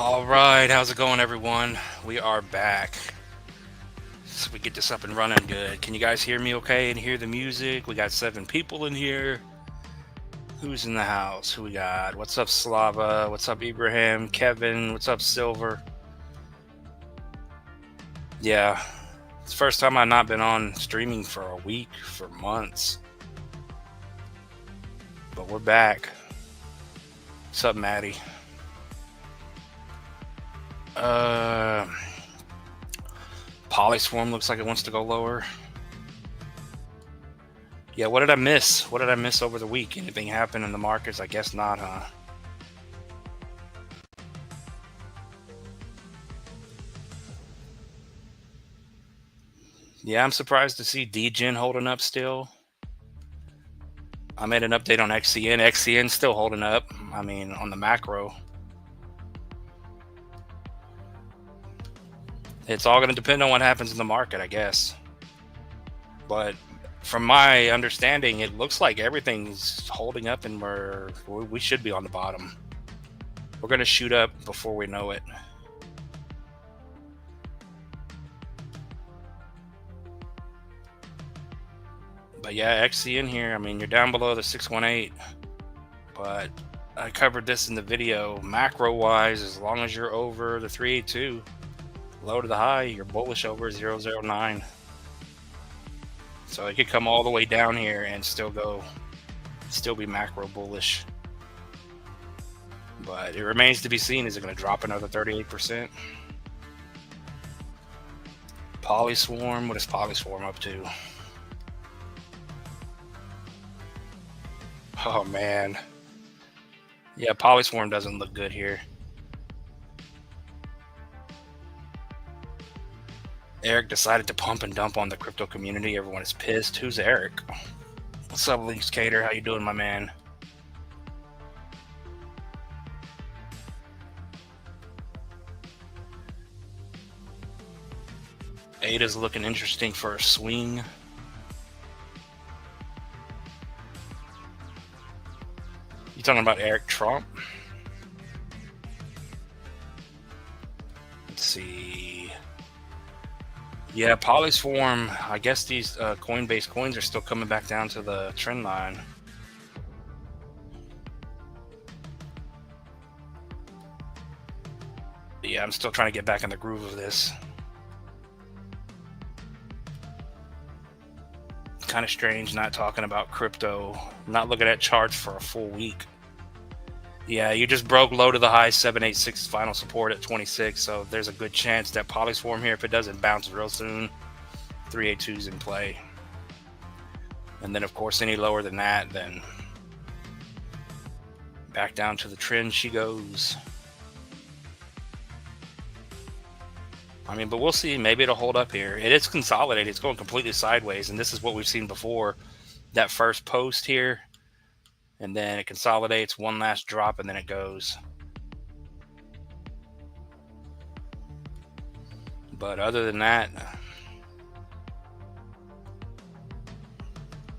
All right, how's it going, everyone? We are back. So we get this up and running good. Can you guys hear me okay and hear the music? We got 7 people in here. Who's in the house? Who we got? What's up, Slava? What's up, Ibrahim? Kevin? What's up, Silver? Yeah, it's the first time I've not been on streaming for a week, for months. But we're back. What's up, Maddie? Uh, Polyswarm looks like it wants to go lower. Yeah, what did I miss? What did I miss over the week? Anything happen in the markets? I guess not, huh? Yeah, I'm surprised to see DGen holding up still. I made an update on XCN. XCN's still holding up. I mean, on the macro. It's all going to depend on what happens in the market, I guess. But from my understanding, it looks like everything's holding up and we should be on the bottom. We're going to shoot up before we know it. But yeah, XCN here, I mean, you're down below the 618. But I covered this in the video. Macro wise, as long as you're over the 382, low to the high, you're bullish over 009. So it could come all the way down here and still be macro bullish. But it remains to be seen. Is it going to drop another 38%? Polyswarm, what is Polyswarm up to? Oh man. Yeah, Polyswarm doesn't look good here. Eric decided to pump and dump on the crypto community. Everyone is pissed. Who's Eric? What's up, Links Cater? How you doing, my man? Ada's looking interesting for a swing. You talking about Eric Trump? Let's see. Yeah, Polyswarm. I guess these Coinbase coins are still coming back down to the trend line. But yeah, I'm still trying to get back in the groove of this. Kind of strange not talking about crypto, not looking at charts for a full week. Yeah, you just broke low to the high 786 final support at 26, so there's a good chance that Polyswarm here, if it doesn't bounce real soon, 382 is in play. And then of course any lower than that, then back down to the trend she goes. I mean, but we'll see. Maybe it'll hold up here. It is consolidated. It's going completely sideways, and this is what we've seen before. That first post here, and then it consolidates, one last drop, and then it goes. But other than that,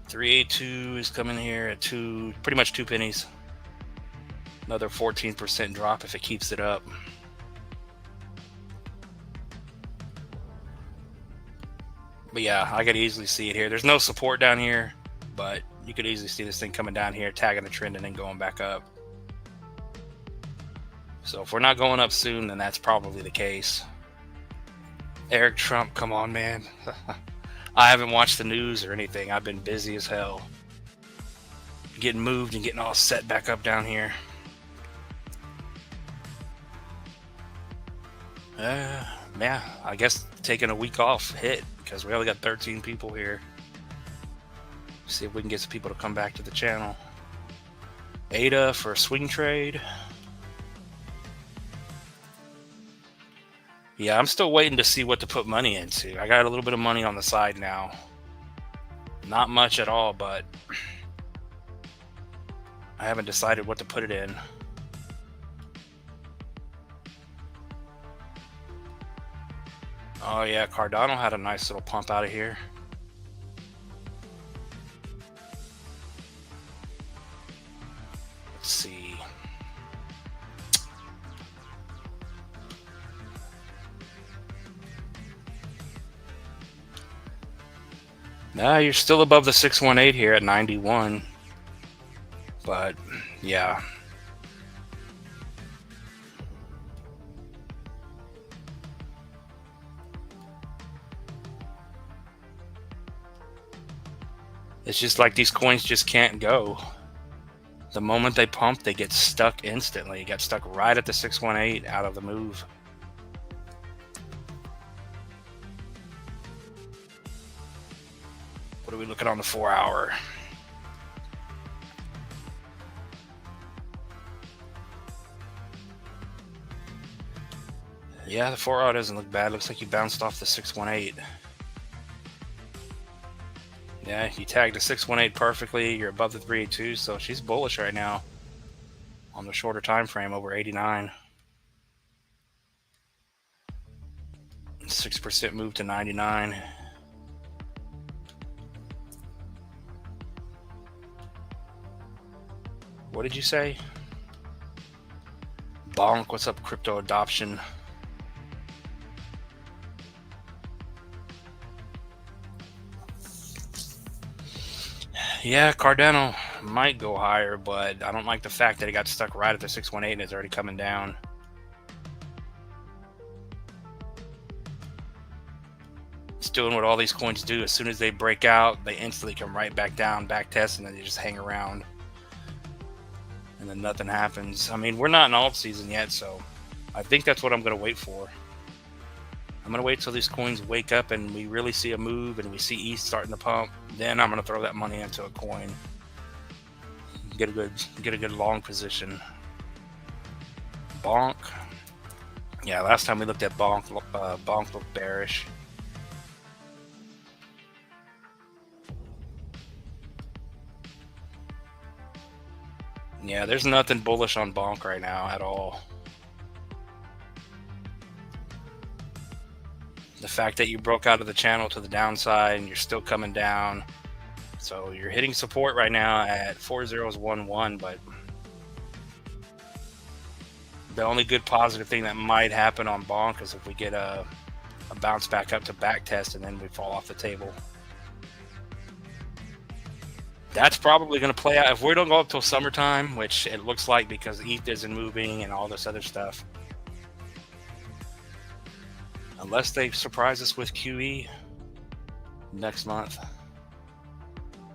382 is coming here at pretty much 2 pennies. Another 14% drop if it keeps it up. But yeah, I could easily see it here. There's no support down here, but you could easily see this thing coming down here, tagging the trend, and then going back up. So if we're not going up soon, then that's probably the case. Eric Trump, come on, man. I haven't watched the news or anything. I've been busy as hell. Getting moved and getting all set back up down here. Yeah, I guess taking a week off hit because we only got 13 people here. See if we can get some people to come back to the channel. Ada for a swing trade. Yeah, I'm still waiting to see what to put money into. I got a little bit of money on the side now. Not much at all, but I haven't decided what to put it in. Oh yeah, Cardano had a nice little pump out of here. Let's see. Nah, you're still above the 618 here at 91. But yeah. It's just like these coins just can't go. The moment they pump, they get stuck instantly. You got stuck right at the 618 out of the move. What are we looking on the 4 hour? Yeah, the 4 hour doesn't look bad. Looks like you bounced off the 618. Yeah, you tagged the 618 perfectly. You're above the 382, so she's bullish right now on the shorter time frame, over 89. 6% move to 99. What did you say? Bonk, what's up, crypto adoption? Yeah, Cardano might go higher, but I don't like the fact that it got stuck right at the 618 and it's already coming down. It's doing what all these coins do. As soon as they break out, they instantly come right back down, back test, and then they just hang around. And then nothing happens. I mean, we're not in alt season yet, so I think that's what I'm going to wait for. I'm going to wait till these coins wake up and we really see a move and we see ETH starting to pump. Then I'm going to throw that money into a coin. Get a good long position. Bonk. Yeah, last time we looked at Bonk, Bonk looked bearish. Yeah, there's nothing bullish on Bonk right now at all. The fact that you broke out of the channel to the downside and you're still coming down. So you're hitting support right now at 4011, but the only good positive thing that might happen on Bonk is if we get a bounce back up to back test and then we fall off the table. That's probably going to play out if we don't go up till summertime, which it looks like because ETH isn't moving and all this other stuff. Unless they surprise us with QE next month.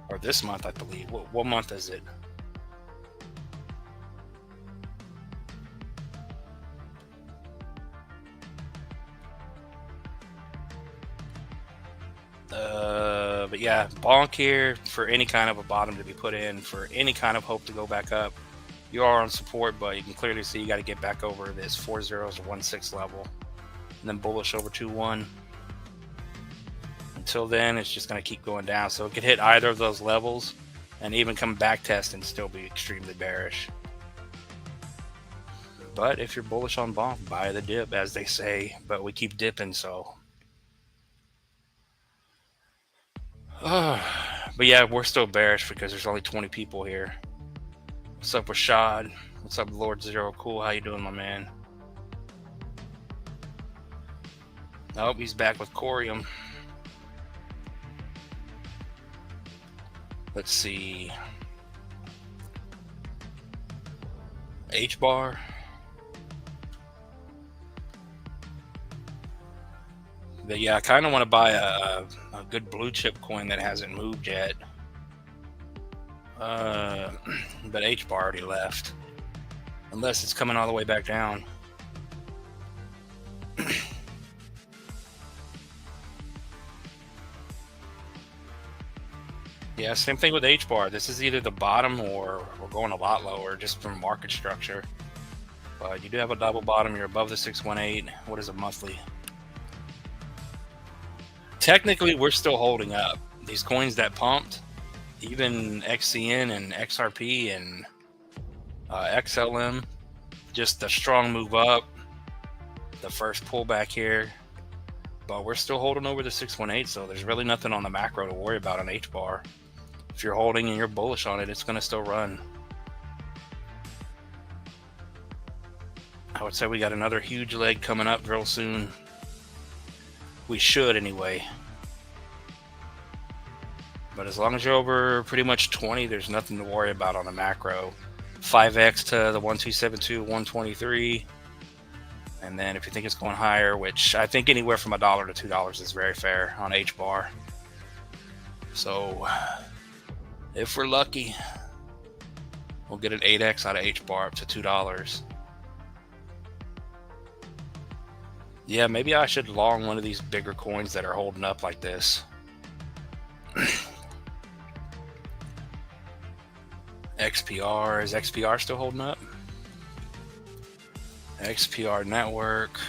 Or this month, I believe. What month is it? But yeah, Bonk here for any kind of a bottom to be put in, for any kind of hope to go back up. You are on support, but you can clearly see you got to get back over this 4016 level. And then bullish over 2-1. Until then, it's just going to keep going down. So it could hit either of those levels and even come back test and still be extremely bearish. But if you're bullish on Bonk, buy the dip, as they say. But we keep dipping, so. But yeah, we're still bearish because there's only 20 people here. What's up, Rashad? What's up, Lord Zero Cool? How you doing, my man? Oh, he's back with Corium. Let's see. H-bar. But yeah, I kind of want to buy a good blue chip coin that hasn't moved yet. But H-bar already left. Unless it's coming all the way back down. Yeah, same thing with H-bar. This is either the bottom or we're going a lot lower just from market structure. But you do have a double bottom. You're above the 618. What is a monthly? Technically, we're still holding up. These coins that pumped, even XCN and XRP and XLM, just the strong move up, the first pullback here. But we're still holding over the 618, so there's really nothing on the macro to worry about on H-bar. If you're holding and you're bullish on it, it's going to still run. I would say we got another huge leg coming up real soon. We should anyway. But as long as you're over pretty much 20, there's nothing to worry about on the macro. 5x to the 1272, 123. And then if you think it's going higher, which I think anywhere from $1 to $2 is very fair on H bar. So if we're lucky, we'll get an 8x out of H bar up to $2. Yeah, maybe I should long one of these bigger coins that are holding up like this. XPR, is XPR still holding up? XPR network.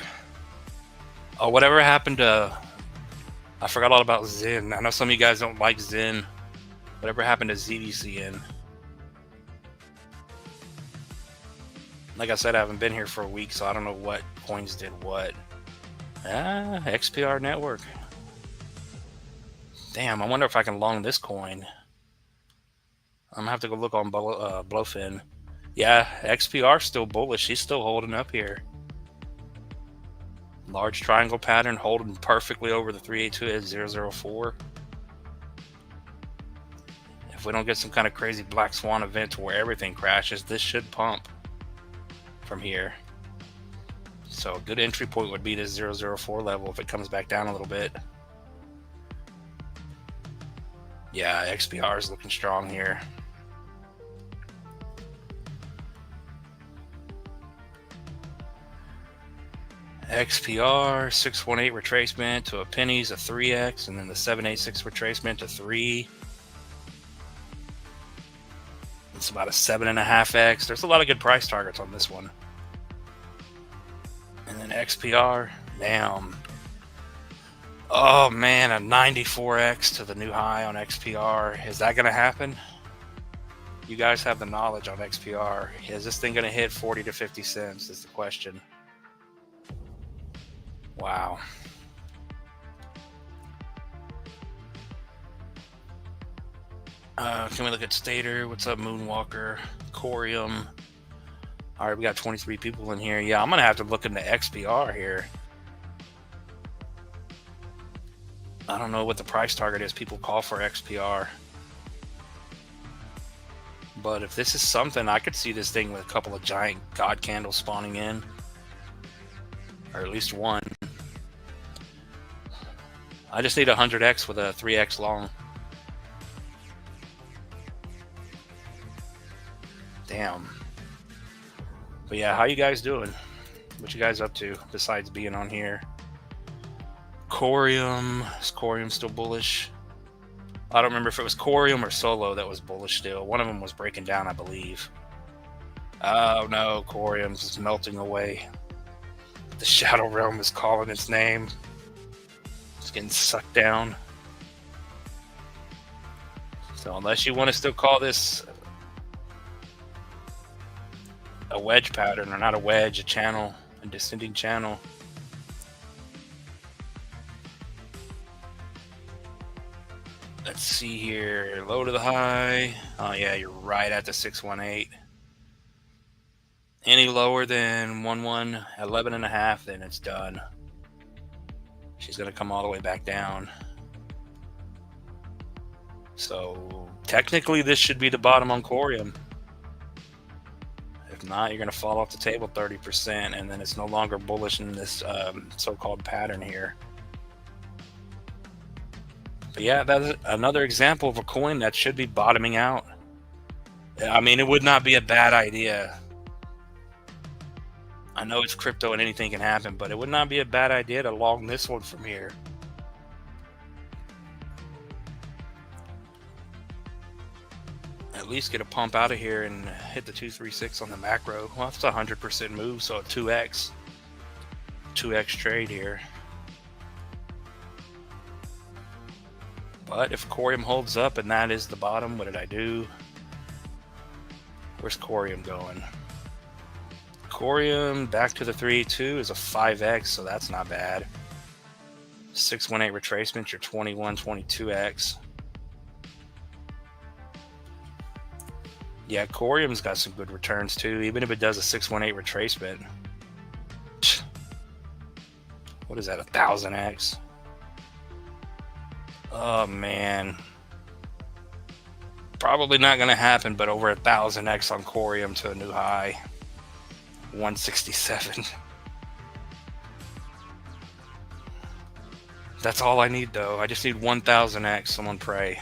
Oh, whatever happened to, I forgot all about Zen. I know some of you guys don't like Zen. Whatever happened to ZDCN? Like I said, I haven't been here for a week, so I don't know what coins did what. XPR network. Damn, I wonder if I can long this coin. I'm gonna have to go look on Blowfin. Yeah, XPR still bullish. She's still holding up here. Large triangle pattern holding perfectly over the 382 at 004. If we don't get some kind of crazy black swan event where everything crashes, this should pump from here. So a good entry point would be this 004 level if it comes back down a little bit. Yeah, XPR is looking strong here. XPR 618 retracement to a pennies, a 3x, and then the 786 retracement to 3. It's about a 7.5x. There's a lot of good price targets on this one. And then XPR, damn. Oh man, a 94x to the new high on XPR. Is that going to happen? You guys have the knowledge on XPR. Is this thing going to hit 40 to 50 cents is the question. Wow. Can we look at Stater? What's up, Moonwalker? Corium. All right, we got 23 people in here. Yeah, I'm going to have to look into XPR here. I don't know what the price target is people call for XPR. But if this is something, I could see this thing with a couple of giant God candles spawning in. Or at least one. I just need a 100x with a 3x long. Damn. But yeah, how you guys doing? What you guys up to besides being on here? Corium. Is Corium still bullish? I don't remember if it was Corium or Solo that was bullish still. One of them was breaking down, I believe. Oh no, Corium's is melting away. The Shadow Realm is calling its name. It's getting sucked down. So unless you want to still call this a wedge pattern, or not a wedge, a channel, a descending channel. Let's see here. Low to the high. Oh yeah, you're right at the 618. Any lower than 11.5, then it's done. She's going to come all the way back down. So technically this should be the bottom on Corium. If not, you're going to fall off the table 30%, and then it's no longer bullish in this so-called pattern here. But yeah, that's another example of a coin that should be bottoming out. I mean, it would not be a bad idea. I know it's crypto and anything can happen, but it would not be a bad idea to long this one from here. At least get a pump out of here and hit the 236 on the macro. Well, that's a 100% move, so a 2x trade here. But if Corium holds up and that is the bottom, what did I do? Where's Corium going? Corium back to the 382 is a 5x, so that's not bad. 618 retracement, your 2122x. Yeah, Corium's got some good returns too, even if it does a 618 retracement. What is that, 1000x? Oh man. Probably not going to happen, but over 1,000x on Corium to a new high. 167. That's all I need, though. I just need 1,000x. Someone pray.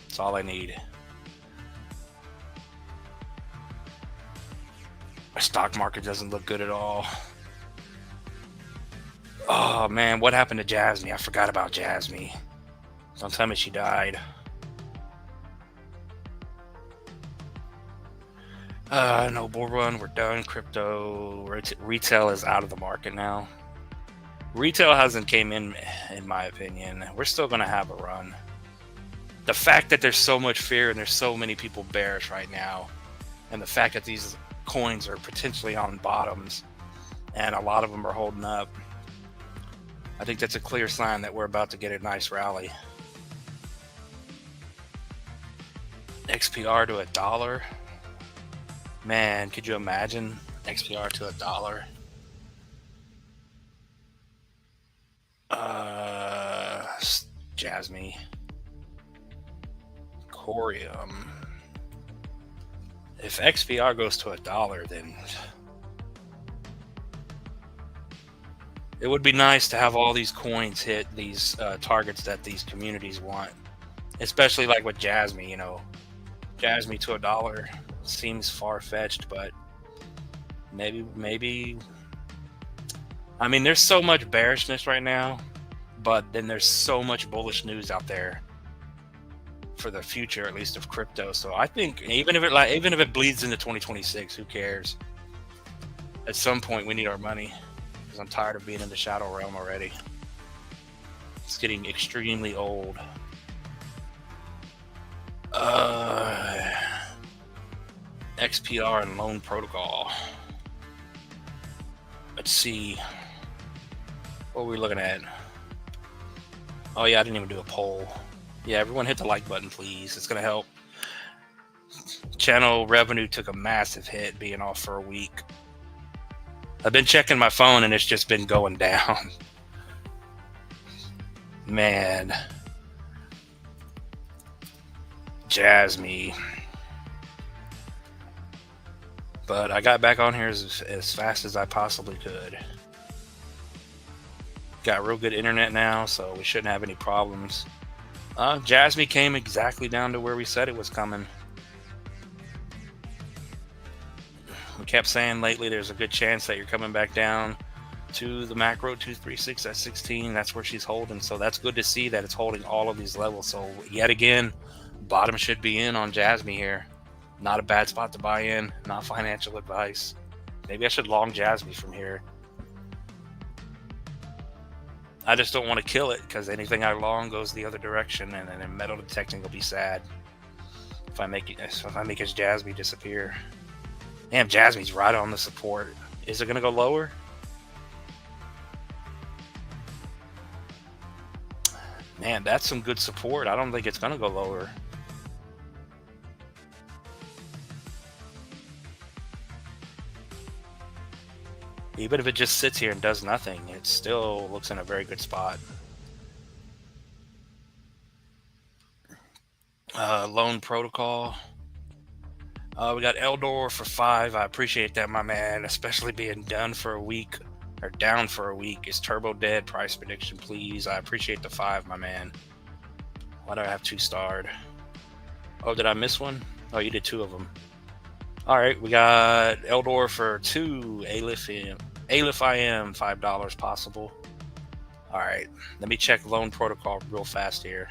That's all I need. My stock market doesn't look good at all. Oh, man. What happened to Jasmine? I forgot about Jasmine. Don't tell me she died. No Bullrun. We're done. Crypto. Retail is out of the market now. Retail hasn't came in my opinion. We're still going to have a run. The fact that there's so much fear and there's so many people bearish right now, and the fact that these coins are potentially on bottoms and a lot of them are holding up, I think that's a clear sign that we're about to get a nice rally. XPR to $1. Man, could you imagine XPR to $1? Jasmine. Corium. If XPR goes to $1, then it would be nice to have all these coins hit these targets that these communities want, especially like with Jasmine. You know, Jasmine to $1 seems far-fetched, but maybe. I mean, there's so much bearishness right now, but then there's so much bullish news out there for the future, at least of crypto. So I think even if it bleeds into 2026, who cares? At some point, we need our money, because I'm tired of being in the shadow realm already. It's getting extremely old. XPR and Loan Protocol. Let's see. What are we looking at? Oh yeah, I didn't even do a poll. Yeah, everyone hit the like button, please. It's gonna help. Channel revenue took a massive hit being off for a week. I've been checking my phone and it's just been going down. Man. Jasmine. But I got back on here as fast as I possibly could. Got real good internet now, so we shouldn't have any problems. Jasmine came exactly down to where we said it was coming. We kept saying lately there's a good chance that you're coming back down to the macro 236 at 16. That's where she's holding, so that's good to see that it's holding all of these levels. So yet again, bottom should be in on Jasmine here. Not a bad spot to buy in. Not financial advice. Maybe I should long Jasmine from here. I just don't want to kill it, because anything I long goes the other direction, and then metal detecting will be sad if I make his Jasmine disappear. Damn, Jasmine's right on the support. Is it going to go lower? Man, that's some good support. I don't think it's going to go lower. Even if it just sits here and does nothing, it still looks in a very good spot. Loan Protocol. We got Eldor for 5. I appreciate that, my man. Especially being done for a week, or down for a week. Is Turbo dead? Price prediction, please. I appreciate the 5, my man. Why do I have 2 starred? Oh, did I miss one? Oh, you did 2 of them. All right, we got Eldor for 2. Aleph IM, $5 possible. All right, let me check Loan Protocol real fast here.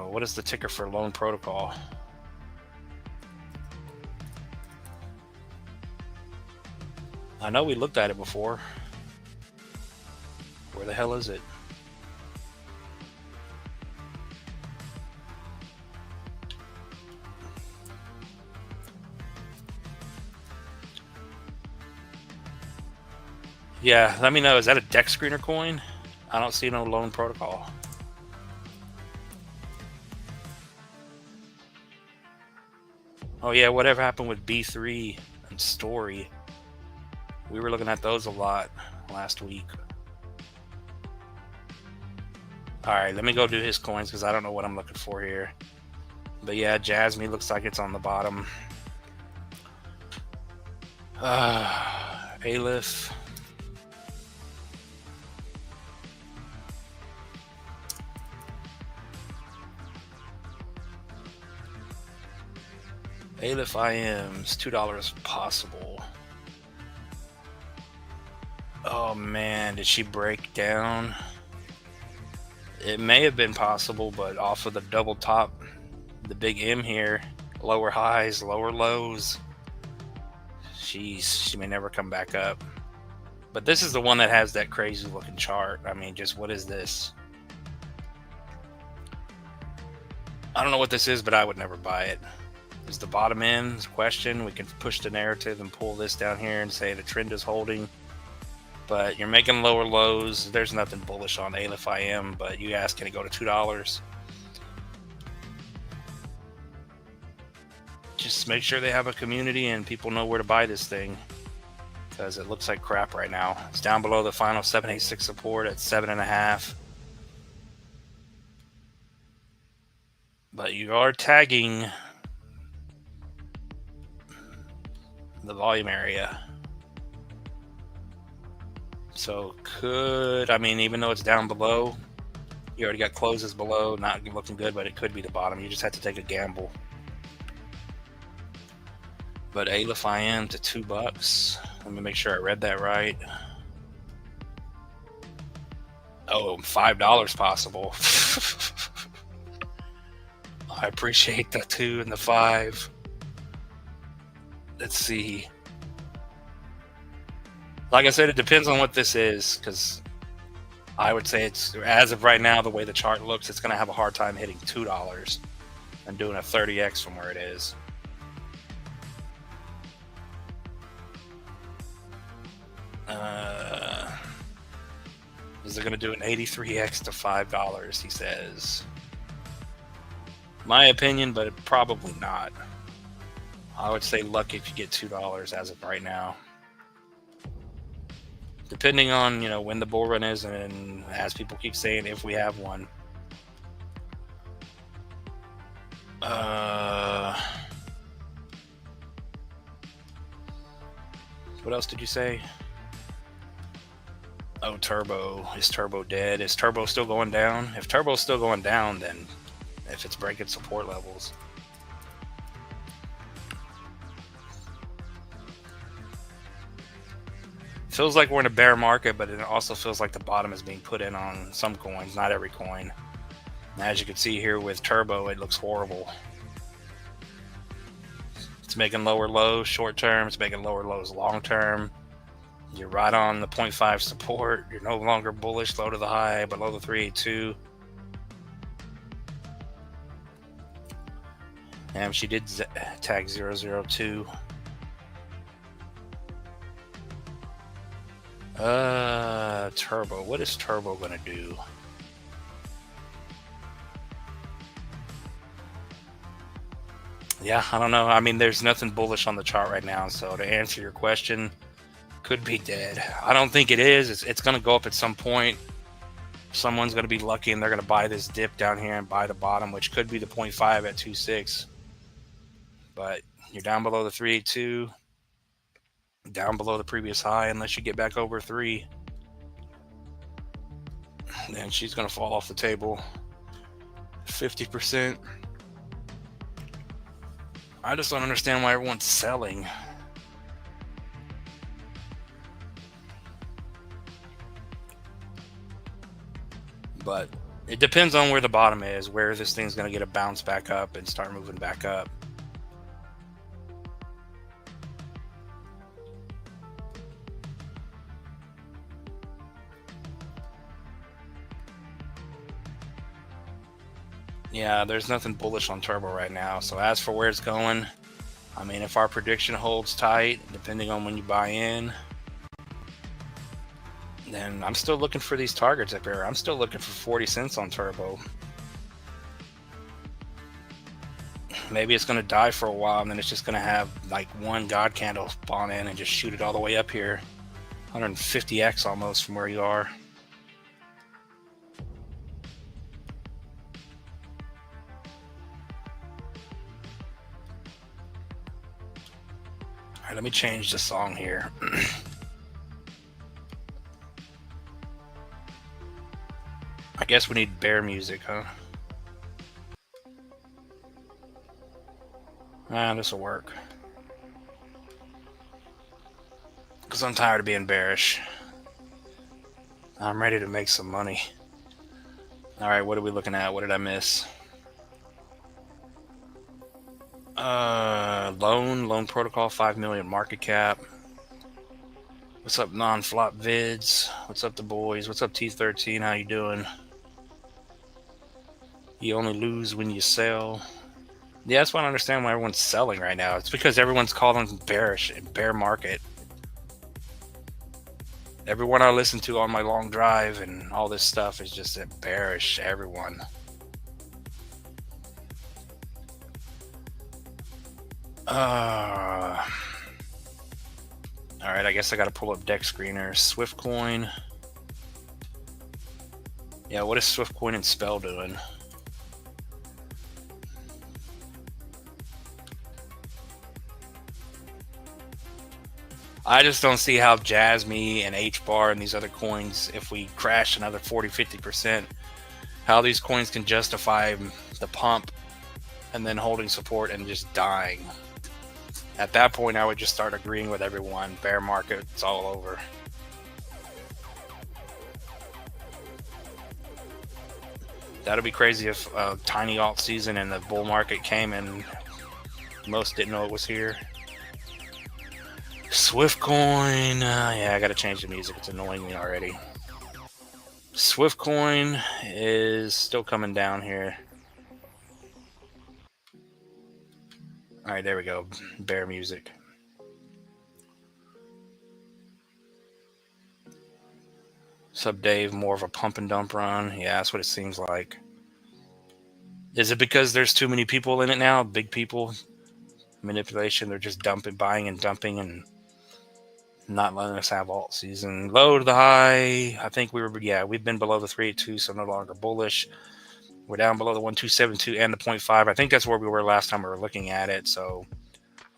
What is the ticker for Loan Protocol? I know we looked at it before. Where the hell is it? Yeah, let me know. Is that a deck screener coin? I don't see no Loan Protocol. Oh yeah, whatever happened with B3 and Story? We were looking at those a lot last week. All right, let me go do his coins because I don't know what I'm looking for here. But yeah, Jasmine looks like it's on the bottom. Aleph. Aleph IMs, $2 possible. Oh man, did she break down? It may have been possible, but off of the double top, the big M here, lower highs, lower lows, she may never come back up. But this is the one that has that crazy looking chart. I mean, just what is this? I don't know what this is, but I would never buy it. Is the bottom end question? We can push the narrative and pull this down here and say the trend is holding. But you're making lower lows. There's nothing bullish on Aleph IM, but you guys, can it go to $2? Just make sure they have a community and people know where to buy this thing, because it looks like crap right now. It's down below the final 786 support at 7.5. But you are tagging the volume area. So I mean, even though it's down below, you already got closes below, not looking good, but it could be the bottom. You just have to take a gamble. But Aleph IM to $2. Let me make sure I read that right. Oh, $5 possible. I appreciate the 2 and the 5. Let's see. Like I said, it depends on what this is, because I would say it's, as of right now, the way the chart looks, it's going to have a hard time hitting $2 and doing a 30x from where it is. Is it going to do an 83x to $5? He says. My opinion, but probably not. I would say lucky if you get $2 as of right now. Depending on, you know, when the bull run is, and as people keep saying, if we have one. What else did you say? Oh, Turbo. Is Turbo dead? Is Turbo still going down? If Turbo's still going down, then if it's breaking support levels. Feels like we're in a bear market, but it also feels like the bottom is being put in on some coins, not every coin. And as you can see here with Turbo, it looks horrible. It's making lower lows short term, it's making lower lows long term. You're right on the 0.5 support. You're no longer bullish, low to the high, below the 382. And she did tag 002. Turbo. What is Turbo gonna do? Yeah, I don't know. I mean, there's nothing bullish on the chart right now. So to answer your question, could be dead. I don't think it is. It's going to go up at some point. Someone's going to be lucky and they're going to buy this dip down here and buy the bottom, which could be the 0.5 at 2.6. But you're down below the 382, down below the previous high, unless you get back over 3. Then she's going to fall off the table 50%. I just don't understand why everyone's selling. But it depends on where the bottom is, where this thing's going to get a bounce back up and start moving back up. Yeah, there's nothing bullish on Turbo right now. So as for where it's going, I mean, if our prediction holds tight, depending on when you buy in, then I'm still looking for these targets up here. I'm still looking for 40 cents on Turbo. Maybe it's going to die for a while, and then it's just going to have like one God candle spawn in and just shoot it all the way up here. 150x almost from where you are. right, let me change the song here. I guess we need bear music, huh? This will work. Because I'm tired of being bearish. I'm ready to make some money. All right, what are we looking at? What did I miss? Loan protocol, 5 million market cap. What's up, non-flop vids? What's up, the boys? What's up, T13? How you doing? You only lose when you sell. Yeah, that's why I don't understand why everyone's selling right now. It's because everyone's calling bearish and bear market. Everyone I listen to on my long drive and all this stuff is just bearish. Everyone. All right, I guess I got to pull up deck screener. Swiftcoin. Yeah, what is Swiftcoin and Spell doing? I just don't see how Jasmy and HBAR and these other coins, if we crash another 40-50%, how these coins can justify the pump and then holding support and just dying. At that point, I would just start agreeing with everyone. Bear market, it's all over. That'd be crazy if a tiny alt season and the bull market came and most didn't know it was here. Swiftcoin, yeah, I gotta change the music. It's annoying me already. Swiftcoin is still coming down here. All right, there we go. Bear music. Sub Dave, more of a pump and dump run. Yeah, that's what it seems like. Is it because there's too many people in it now? Big people? Manipulation, they're just dumping, buying and dumping and not letting us have alt season. Low to the high. I think we've been below the 382, so no longer bullish. We're down below the 1272 and the 0.5. I think that's where we were last time we were looking at it. So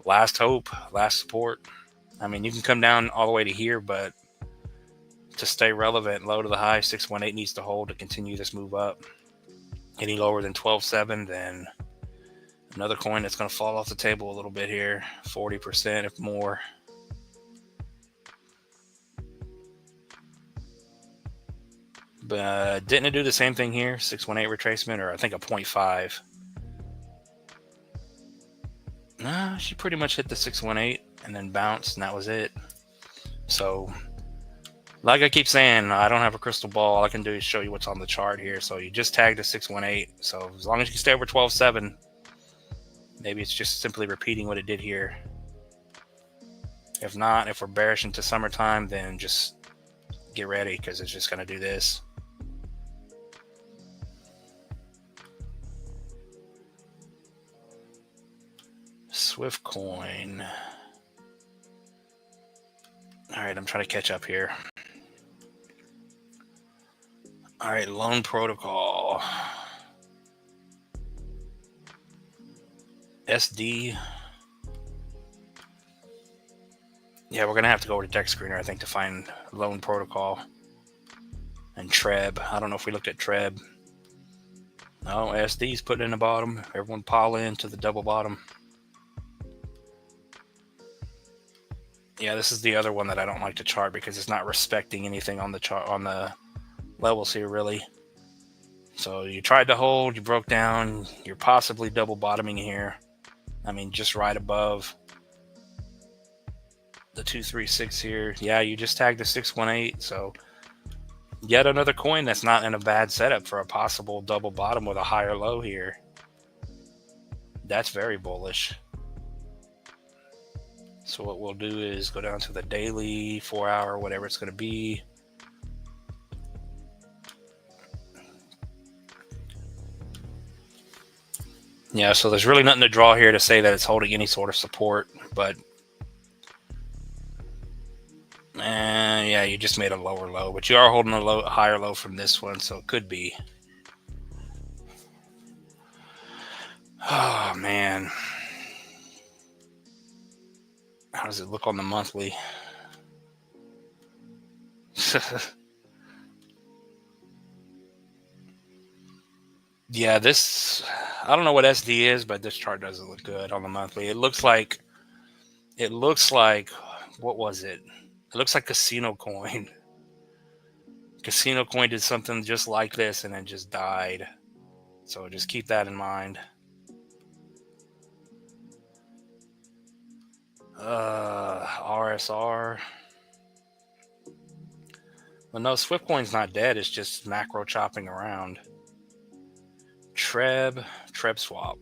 last hope, last support. I mean, you can come down all the way to here, but to stay relevant, low to the high, 618 needs to hold to continue this move up. Any lower than 12.7, then another coin that's going to fall off the table a little bit here, 40% if more. But didn't it do the same thing here? 618 retracement, or I think a 0.5. Nah, she pretty much hit the 618 and then bounced, and that was it. So, like I keep saying, I don't have a crystal ball. All I can do is show you what's on the chart here. So you just tagged a 618. So as long as you can stay over 12.7, maybe it's just simply repeating what it did here. If not, if we're bearish into summertime, then just get ready because it's just going to do this. Swiftcoin. All right, I'm trying to catch up here. All right, loan protocol. SD. Yeah, we're going to have to go over to deck screener, I think, to find loan protocol. And Treb. I don't know if we looked at Treb. No, SD's putting in the bottom. Everyone pile into the double bottom. Yeah, this is the other one that I don't like to chart because it's not respecting anything on the chart, on the levels here, really. So you tried to hold, you broke down, you're possibly double bottoming here. I mean, just right above the 236 here. Yeah, you just tagged the 618. So yet another coin that's not in a bad setup for a possible double bottom with a higher low here. That's very bullish. So what we'll do is go down to the daily, 4 hour, whatever it's going to be. Yeah, so there's really nothing to draw here to say that it's holding any sort of support, but yeah, you just made a lower low, but you are holding a higher low from this one, so it could be. Oh, man. All does it look on the monthly? Yeah, this, I don't know what SD is, but this chart doesn't look good on the monthly. It looks like, what was it? It looks like Casino Coin. Casino Coin did something just like this and then just died. So just keep that in mind. RSR. Well, no, Swiftcoin's not dead. It's just macro chopping around. Treb swap.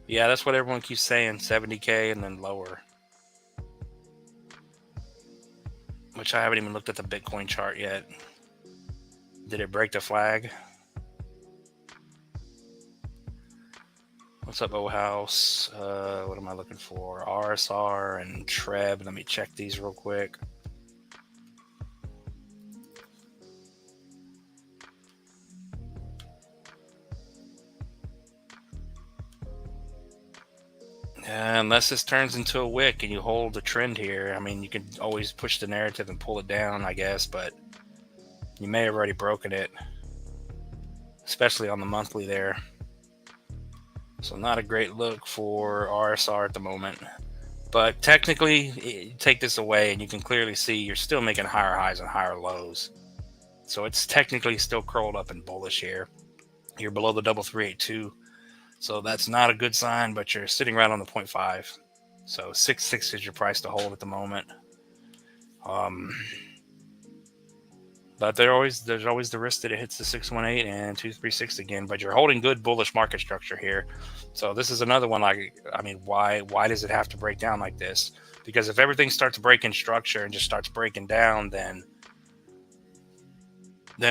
Yeah, that's what everyone keeps saying, 70K and then lower. Which I haven't even looked at the Bitcoin chart yet. Did it break the flag? What's up, O House? What am I looking for? RSR and Treb. Let me check these real quick. Unless this turns into a wick and you hold the trend here, I mean, you can always push the narrative and pull it down, I guess, but you may have already broken it, especially on the monthly there. So not a great look for RSR at the moment. But technically, you take this away and you can clearly see you're still making higher highs and higher lows. So it's technically still curled up and bullish here. You're below the double 382. So that's not a good sign, but you're sitting right on the 0.5. So 6.6 is your price to hold at the moment. But there's always the risk that it hits the 618 and 236 again. But you're holding good bullish market structure here. So this is another one. Why does it have to break down like this? Because if everything starts breaking structure and just starts breaking down, then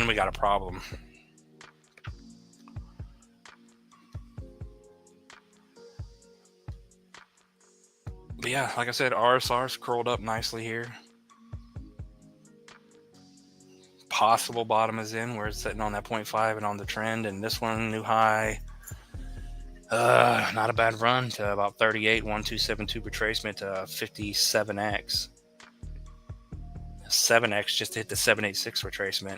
we got a problem. But yeah, like I said, RSR's curled up nicely here. Possible bottom is in where it's sitting on that 0.5 and on the trend, and this one new high. Not a bad run to about 38, 1272 retracement to 57x. 7x just hit the 786 retracement.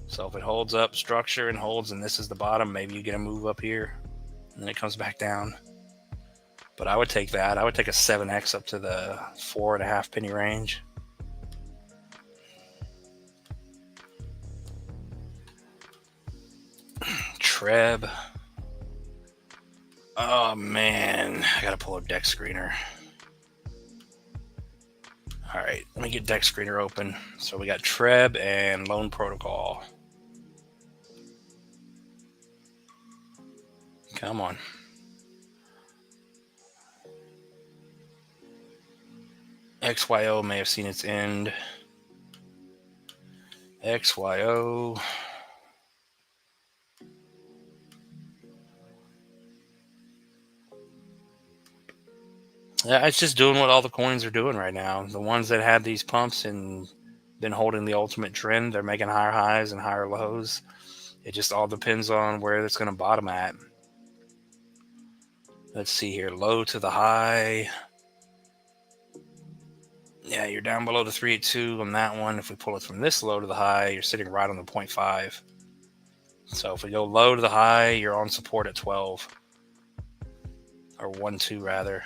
So if it holds up structure and holds, and this is the bottom, maybe you get a move up here, and then it comes back down. But I would take that. I would take a 7x up to the 4.5 penny range. Treb. Oh man, I gotta pull up Deck Screener. All right, let me get Deck Screener open. So we got Treb and Loan Protocol. Come on. XYO may have seen its end. XYO. Yeah, it's just doing what all the coins are doing right now. The ones that had these pumps and been holding the ultimate trend, they're making higher highs and higher lows. It just all depends on where it's going to bottom at. Let's see here. Low to the high. Yeah, you're down below the 382 on that one. If we pull it from this low to the high, you're sitting right on the 0.5. So if we go low to the high, you're on support at 12. Or 1.2 rather.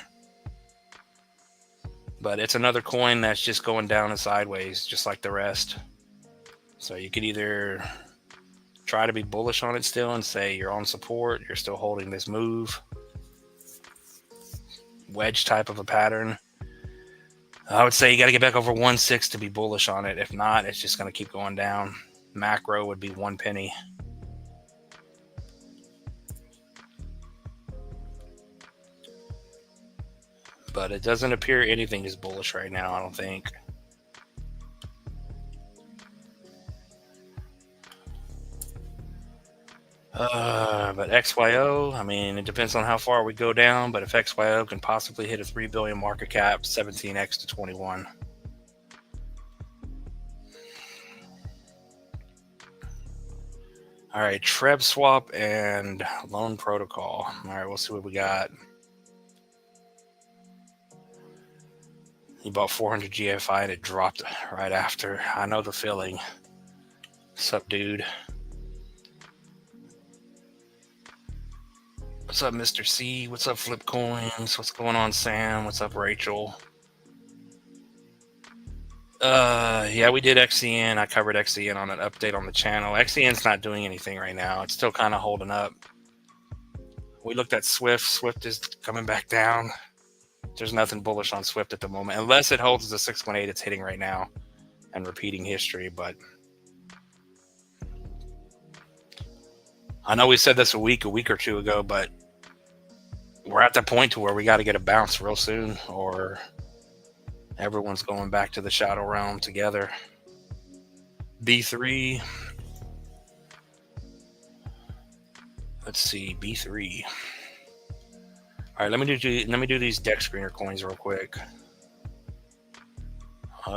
But it's another coin that's just going down and sideways, just like the rest. So you could either try to be bullish on it still and say you're on support, you're still holding this move. Wedge type of a pattern. I would say you got to get back over 1.6 to be bullish on it. If not, it's just going to keep going down. Macro would be 1 penny. But it doesn't appear anything is bullish right now, I don't think. But XYO, I mean, it depends on how far we go down, but if XYO can possibly hit a 3 billion market cap, 17x to 21. All right, Treb Swap and Loan Protocol. All right, we'll see what we got. You bought 400 GFI and it dropped right after. I know the feeling. What's up, dude? What's up, Mr. C? What's up, Flip Coins? What's going on, Sam? What's up, Rachel? Yeah, we did XCN. I covered XCN on an update on the channel. XCN's not doing anything right now. It's still kind of holding up. We looked at Swift. Swift is coming back down. There's nothing bullish on Swift at the moment, unless it holds the 618 it's hitting right now and repeating history. But I know we said this a week or two ago, but we're at the point to where we got to get a bounce real soon, or everyone's going back to the shadow realm together. B3. Let's see, B3. All right, let me do these deck screener coins real quick. If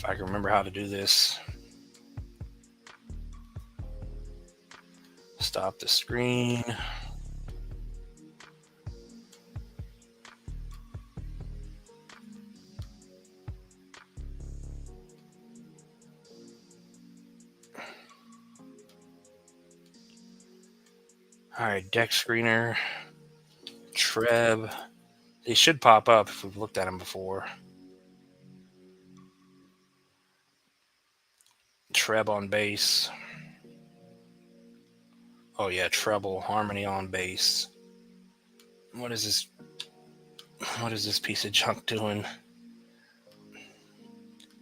I can remember how to do this. Stop the screen. All right, deck screener, Treb. They should pop up if we've looked at them before. Treb on bass. Oh yeah, treble, harmony on bass. What is this? What is this piece of junk doing?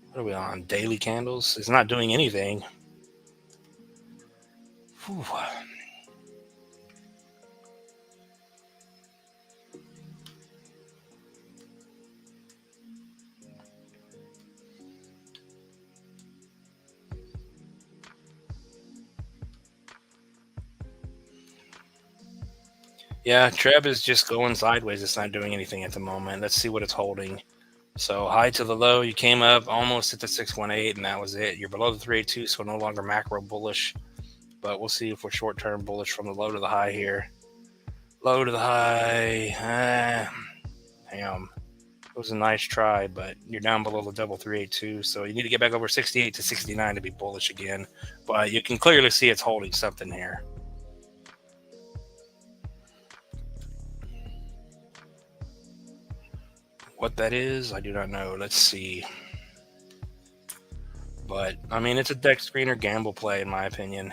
What are we on? Daily candles? It's not doing anything. Whew. Yeah, Treb is just going sideways. It's not doing anything at the moment. Let's see what it's holding. So high to the low, you came up almost at the 618, and that was it. You're below the 382, so no longer macro bullish. But we'll see if we're short-term bullish from the low to the high here. Low to the high. Damn. It was a nice try, but you're down below the double 382, so you need to get back over 68 to 69 to be bullish again. But you can clearly see it's holding something here. What that is, I do not know. Let's see. But, I mean, it's a deck screener gamble play, in my opinion.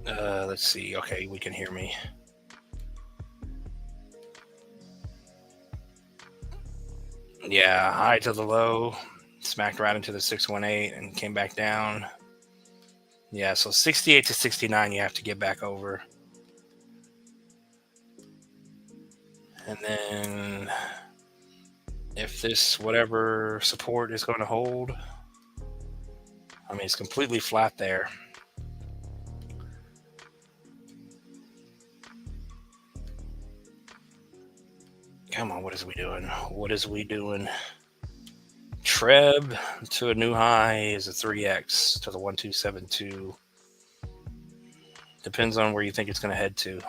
Let's see. Okay, we can hear me. Yeah, high to the low, smacked right into the 618 and came back down. Yeah, so 68 to 69 you have to get back over. And then if this whatever support is going to hold, I mean, it's completely flat there. Come on, what is we doing? What is we doing? Treb to a new high is a 3x to the 1272. Depends on where you think it's going to head to.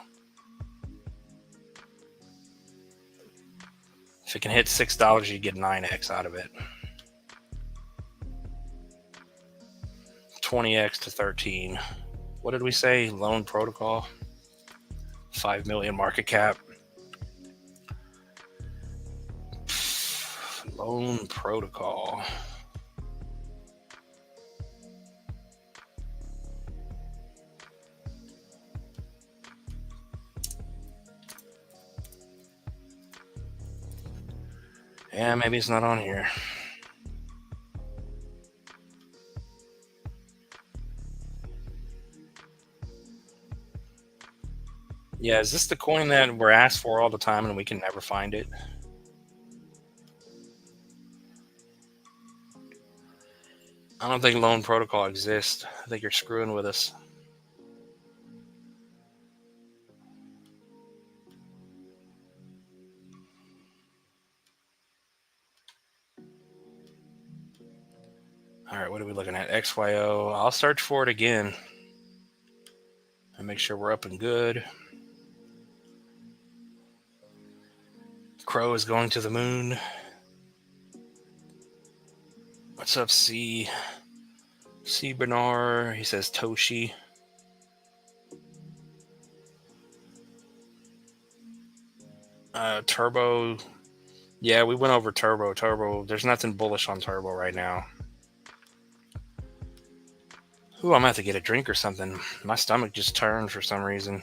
If it can hit $6, you get 9x out of it. 20x to 13. What did we say? Loan protocol. 5 million market cap. Loan protocol. Yeah, maybe it's not on here. Yeah, is this the coin that we're asked for all the time and we can never find it? I don't think loan protocol exists. I think you're screwing with us. All right, what are we looking at? XYO. I'll search for it again. and make sure we're up and good. Crow is going to the moon. What's up, C Bernard? He says Toshi. Turbo. Yeah, we went over Turbo. There's nothing bullish on Turbo right now. Ooh, I'm gonna have to get a drink or something. My stomach just turned for some reason.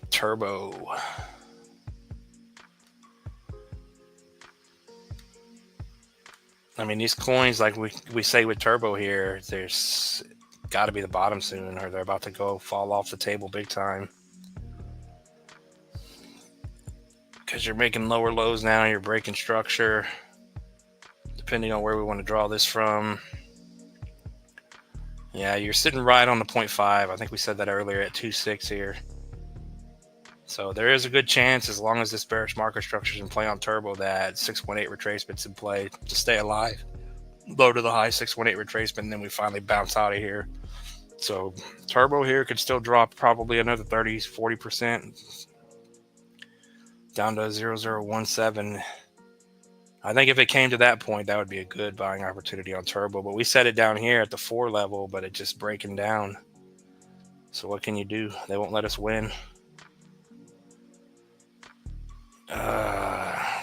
Turbo. I mean, these coins, like we say with Turbo here, there's got to be the bottom soon, or they're about to fall off the table big time. Because you're making lower lows now, you're breaking structure. Depending on where we want to draw this from. Yeah, you're sitting right on the 0.5. I think we said that earlier at 2.6 here. So there is a good chance, as long as this bearish market structure is in play on Turbo, that 618 retracement's in play to stay alive. Low to the high 618 retracement, and then we finally bounce out of here. So Turbo here could still drop probably another 30-40% down to 0.017. I think if it came to that point, that would be a good buying opportunity on Turbo. But we set it down here at the 4 level, but it's just breaking down. So what can you do? They won't let us win.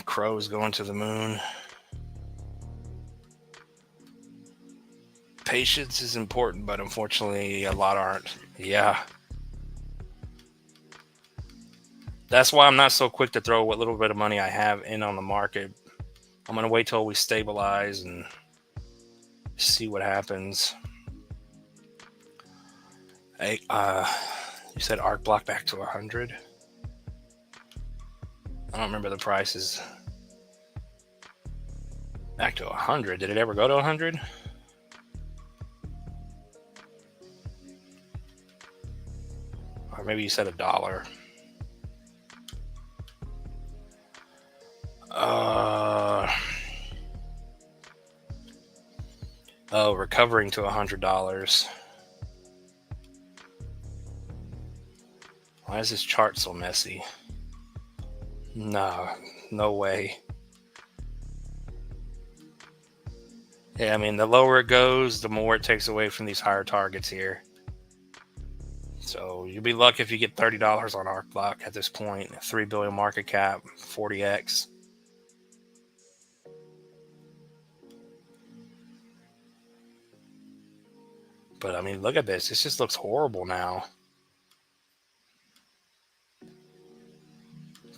Crow's going to the moon. Patience is important, but unfortunately a lot aren't. Yeah. That's why I'm not so quick to throw what little bit of money I have in on the market. I'm going to wait till we stabilize and see what happens. Hey, you said arc block back to 100? I don't remember the prices. Back to 100. Did it ever go to 100? Or maybe you said $1. Oh, recovering to $100. Why is this chart so messy? No way. Yeah, I mean, the lower it goes, the more it takes away from these higher targets here. So you'll be lucky if you get $30 on arc block at this point. 3 billion market cap, 40x. But I mean, look at this. This just looks horrible now.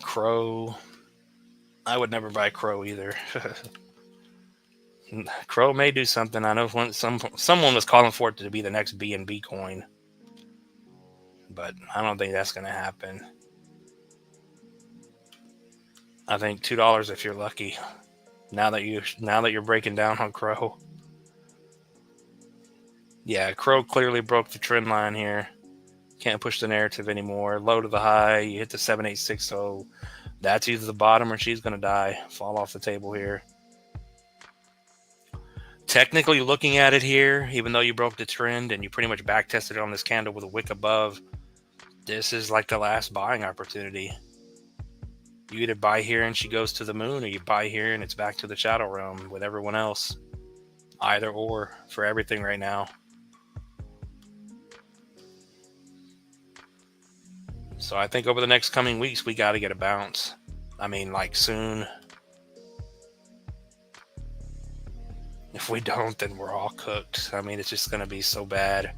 Crow. I would never buy Crow either. Crow may do something. I know someone was calling for it to be the next BNB coin, but I don't think that's going to happen. I think $2 if you're lucky. Now that you're breaking down on Crow. Yeah, Crow clearly broke the trend line here. Can't push the narrative anymore. Low to the high. You hit the 7860. That's either the bottom or she's going to die. Fall off the table here. Technically looking at it here, even though you broke the trend and you pretty much back tested it on this candle with a wick above, this is like the last buying opportunity. You either buy here and she goes to the moon, or you buy here and it's back to the shadow realm with everyone else. Either or for everything right now. So I think over the next coming weeks, we got to get a bounce. I mean, like soon. If we don't, then we're all cooked. I mean, it's just going to be so bad.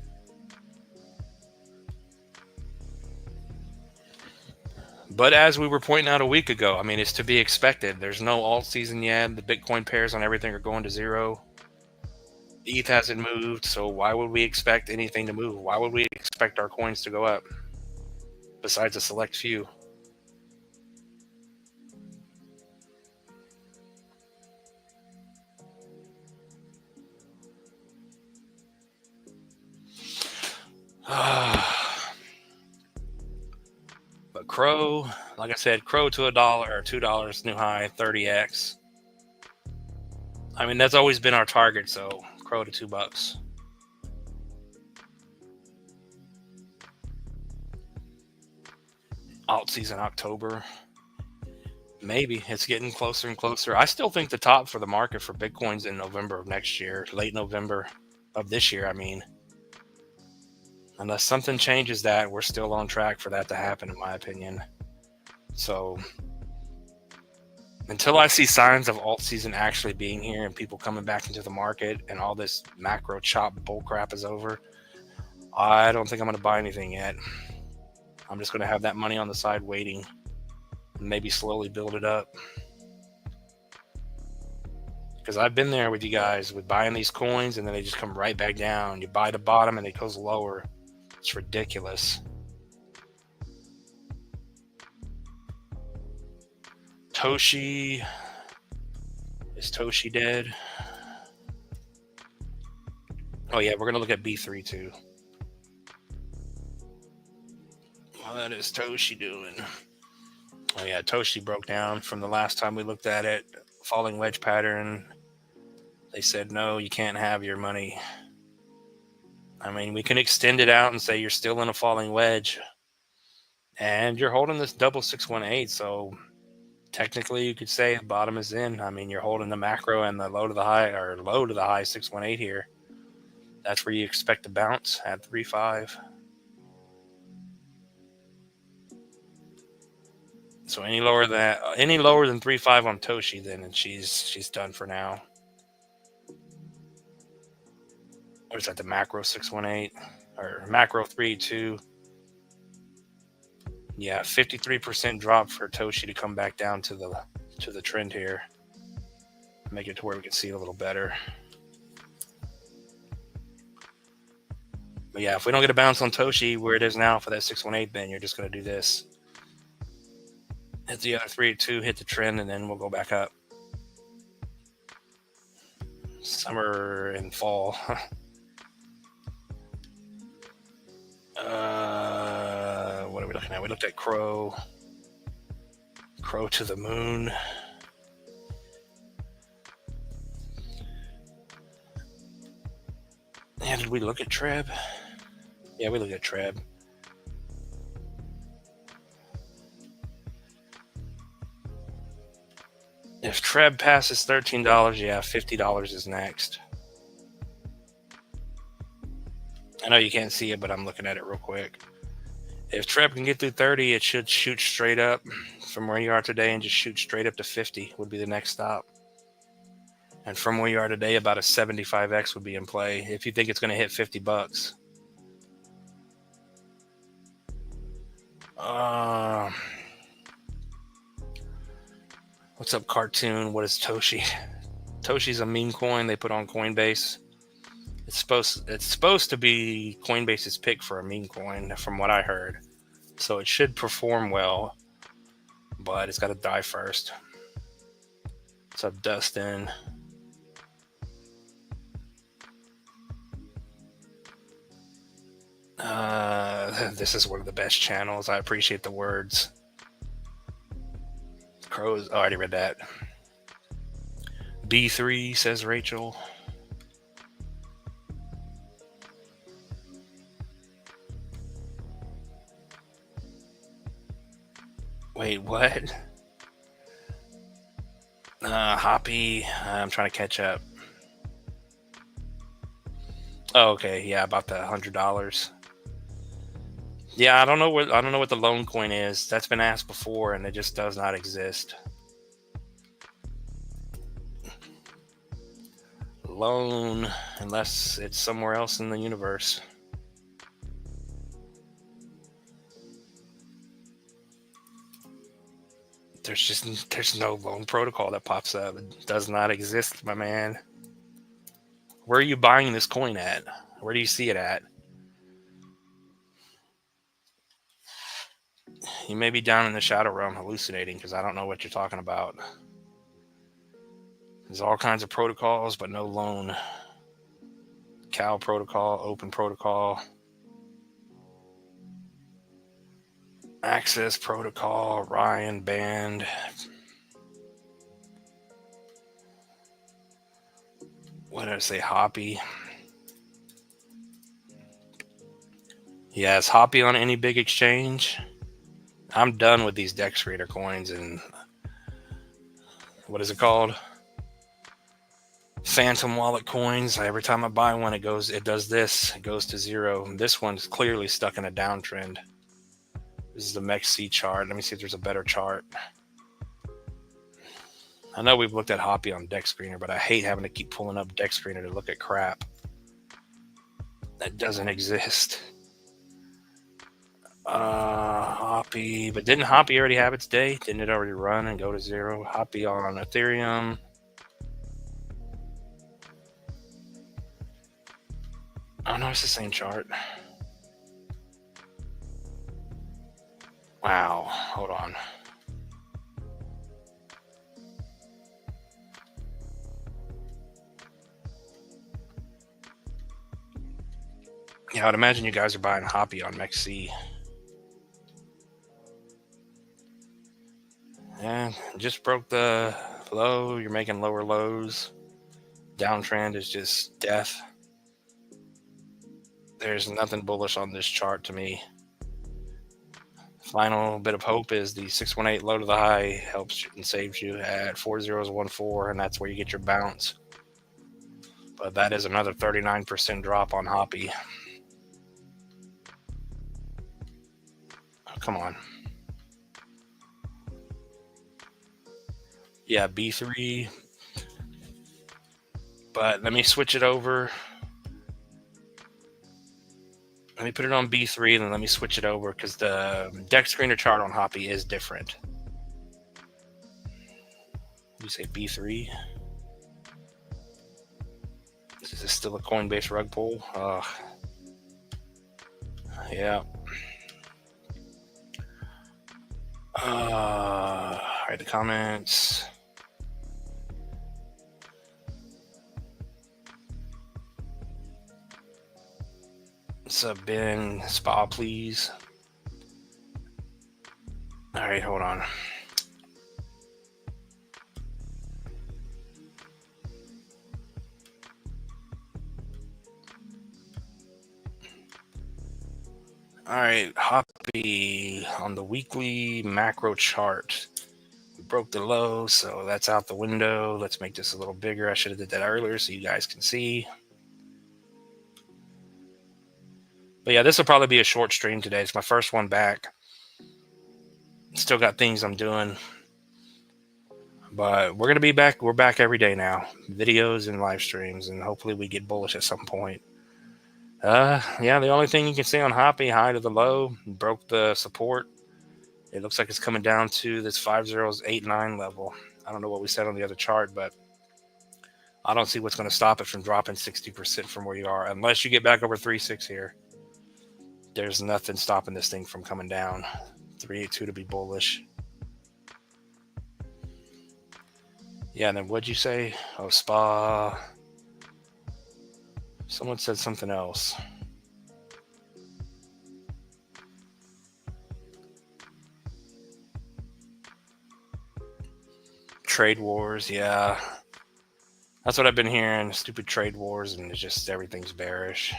But as we were pointing out a week ago, I mean, it's to be expected. There's no alt season yet. The Bitcoin pairs on everything are going to zero. ETH hasn't moved, so why would we expect anything to move? Why would we expect our coins to go up? Besides a select few. But Crow, like I said, Crow to $1 or $2 new high, 30x. I mean, that's always been our target. So Crow to $2. Alt season October. Maybe it's getting closer and closer. I still think the top for the market for Bitcoin's in November of next year, late November of this year. I mean, unless something changes that, we're still on track for that to happen, in my opinion. So until I see signs of alt season actually being here and people coming back into the market and all this macro chop bullcrap is over, I don't think I'm going to buy anything yet. I'm just going to have that money on the side waiting and maybe slowly build it up. Because I've been there with you guys with buying these coins and then they just come right back down. You buy the bottom and it goes lower. It's ridiculous. Toshi. Is Toshi dead? Oh yeah, we're going to look at B3 too. What is Toshi doing? Oh yeah, Toshi broke down from the last time we looked at it. Falling wedge pattern. They said, no, you can't have your money. I mean, we can extend it out and say you're still in a falling wedge. And you're holding this double 618. So technically you could say the bottom is in. I mean, you're holding the macro and the low to the high, or low to the high 618 here. That's where you expect to bounce at 3.5. So any lower than 3.5 on Toshi, then and she's done for now. What is that? The macro 618 or macro 3.2? Yeah, 53% drop for Toshi to come back down to the trend here. Make it to where we can see it a little better. But yeah, if we don't get a bounce on Toshi where it is now for that 618, then you're just going to do this. Hit the other 3.2, hit the trend, and then we'll go back up. Summer and fall. What are we looking at? We looked at Crow. Crow to the moon. Yeah, did we look at Treb? Yeah, we looked at Treb. If Treb passes $13, yeah, $50 is next. I know you can't see it, but I'm looking at it real quick. If Treb can get through 30, it should shoot straight up from where you are today and just shoot straight up to 50 would be the next stop. And from where you are today, about a 75x would be in play if you think it's going to hit $50. What's up, cartoon? What is Toshi? Toshi's a meme coin they put on Coinbase. It's supposed to be Coinbase's pick for a meme coin, from what I heard. So it should perform well, but it's got to die first. What's up, Dustin? This is one of the best channels. I appreciate the words. Crows. Oh, I already read that. B3, says Rachel. Wait, what? Hoppy. I'm trying to catch up. Oh, okay. Yeah, about the $100. Yeah, I don't know what the loan coin is. That's been asked before, and it just does not exist. Loan, unless it's somewhere else in the universe. There's no loan protocol that pops up. It does not exist, my man. Where are you buying this coin at? Where do you see it at? You may be down in the shadow realm hallucinating, because I don't know what you're talking about. There's all kinds of protocols, but no loan. Cal protocol, open protocol, access protocol, Ryan band. What did I say? Hoppy. Yeah, is Hoppy on any big exchange? I'm done with these Dex Creator coins and what is it called? Phantom wallet coins. Every time I buy one, it does this. It goes to zero. This one's clearly stuck in a downtrend. This is the MEXC chart. Let me see if there's a better chart. I know we've looked at Hoppy on Dex Screener, but I hate having to keep pulling up Dex Screener to look at crap that doesn't exist. Hoppy, but didn't Hoppy already have its day? Didn't it already run and go to zero? Hoppy on Ethereum. Oh no, it's the same chart. Wow, hold on. Yeah, I'd imagine you guys are buying Hoppy on MEXC. And just broke the low. You're making lower lows. Downtrend is just death. There's nothing bullish on this chart to me. Final bit of hope is the 618 low to the high helps and saves you at 4014, and that's where you get your bounce. But that is another 39% drop on Hoppy. Oh, come on. Yeah, B3. But let me switch it over. Let me put it on B3 and then let me switch it over because the Dex Screener chart on Hoppy is different. You say B3? Is this still a Coinbase rug pull? Yeah. Alright, the comments. What's up, Ben? Spa, please. Alright, hold on. Alright, Hoppy on the weekly macro chart. We broke the low, so that's out the window. Let's make this a little bigger. I should have did that earlier so you guys can see. But yeah, this will probably be a short stream today. It's my first one back. Still got things I'm doing. But we're going to be back. We're back every day now. Videos and live streams, and hopefully we get bullish at some point. Yeah, the only thing you can see on Hoppy, high to the low, broke the support. It looks like it's coming down to this 5089 level. I don't know what we said on the other chart, but I don't see what's going to stop it from dropping 60% from where you are. Unless you get back over 3.6 here, there's nothing stopping this thing from coming down. 382 to be bullish. Yeah, and then what'd you say? Oh, SPA. Someone said something else. Trade wars, yeah. That's what I've been hearing. Stupid trade wars, and it's just everything's bearish.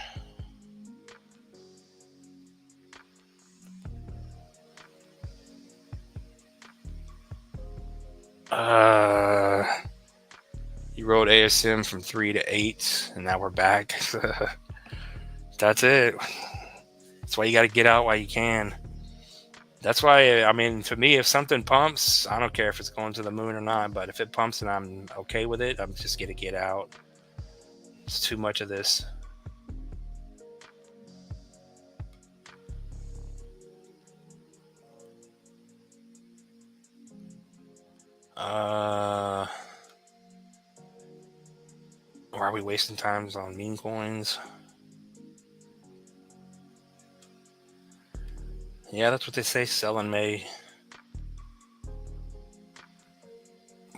You rode ASM from 3 to 8, and now we're back. That's it. That's why you got to get out while you can. That's why, I mean, for me, if something pumps, I don't care if it's going to the moon or not, but if it pumps and I'm okay with it, I'm just going to get out. It's too much of this. Why are we wasting times on meme coins? Yeah, that's what they say, sell in May.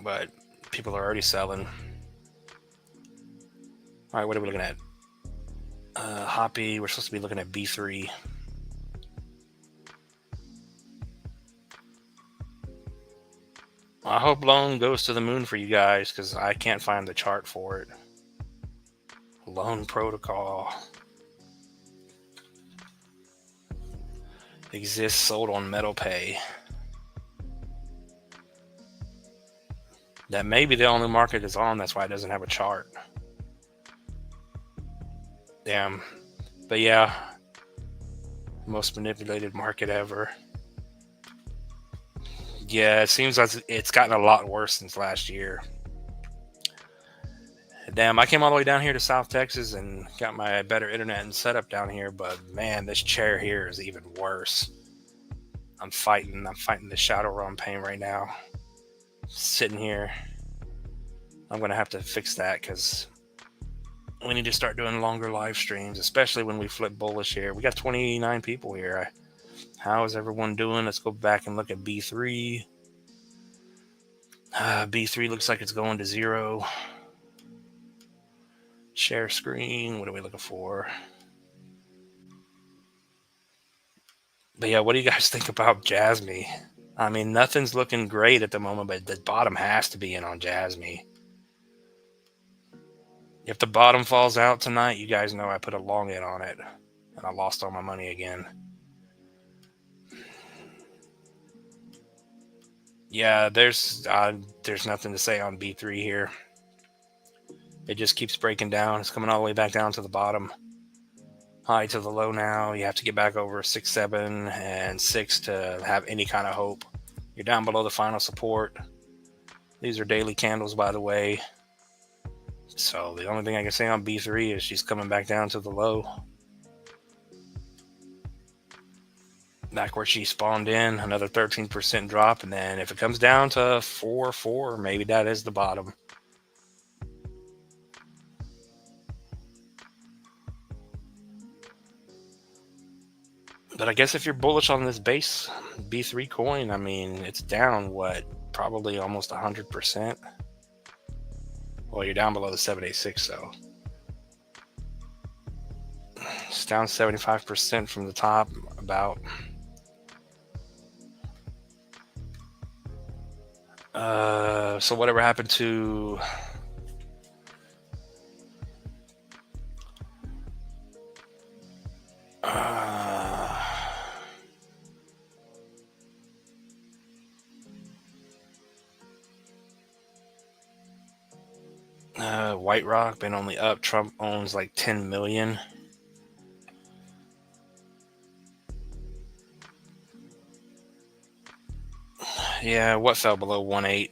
But people are already selling. All right, what are we looking at? Hoppy, we're supposed to be looking at B3. I hope loan goes to the moon for you guys because I can't find the chart for it. Loan protocol exists, sold on MetalPay. That may be the only market it's on. That's why it doesn't have a chart. Damn. But yeah, most manipulated market ever. Yeah, it seems like it's gotten a lot worse since last year. Damn, I came all the way down here to South Texas and got my better internet and setup down here, but man, this chair here is even worse. I'm fighting the shadow run pain right now. Sitting here. I'm gonna have to fix that because we need to start doing longer live streams, especially when we flip bullish here. We got 29 people here. How is everyone doing? Let's go back and look at B3. B3 looks like it's going to 0. Share screen. What are we looking for? But yeah, what do you guys think about Jasmy? I mean, nothing's looking great at the moment, but the bottom has to be in on Jasmy. If the bottom falls out tonight, you guys know I put a long in on it, and I lost all my money again. Yeah, there's nothing to say on B3 here. It just keeps breaking down. It's coming all the way back down to the bottom. High to the low now. You have to get back over 6, 7, and 6 to have any kind of hope. You're down below the final support. These are daily candles, by the way. So the only thing I can say on B3 is she's coming back down to the low. Back where she spawned in, another 13% drop. And then if it comes down to 4, 4, maybe that is the bottom. But I guess if you're bullish on this base B3 coin, I mean, it's down, what, probably almost 100%. Well, you're down below the 786, so it's down 75% from the top, about. So whatever happened to White Rock been only up. Trump owns like 10 million. Yeah, what fell below 1.8?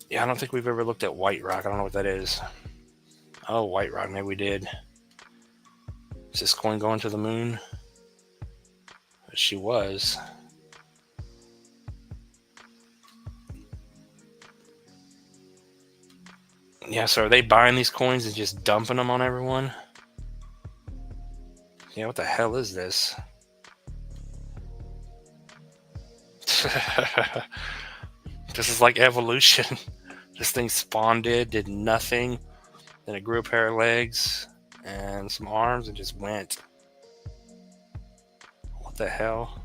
Yeah, I don't think we've ever looked at White Rock. I don't know what that is. Oh, White Rock, maybe we did. Is this coin going to the moon? She was. Yeah, so are they buying these coins and just dumping them on everyone? Yeah, what the hell is this? This is like evolution. This thing spawned it, did nothing. Then it grew a pair of legs and some arms and just went. What the hell?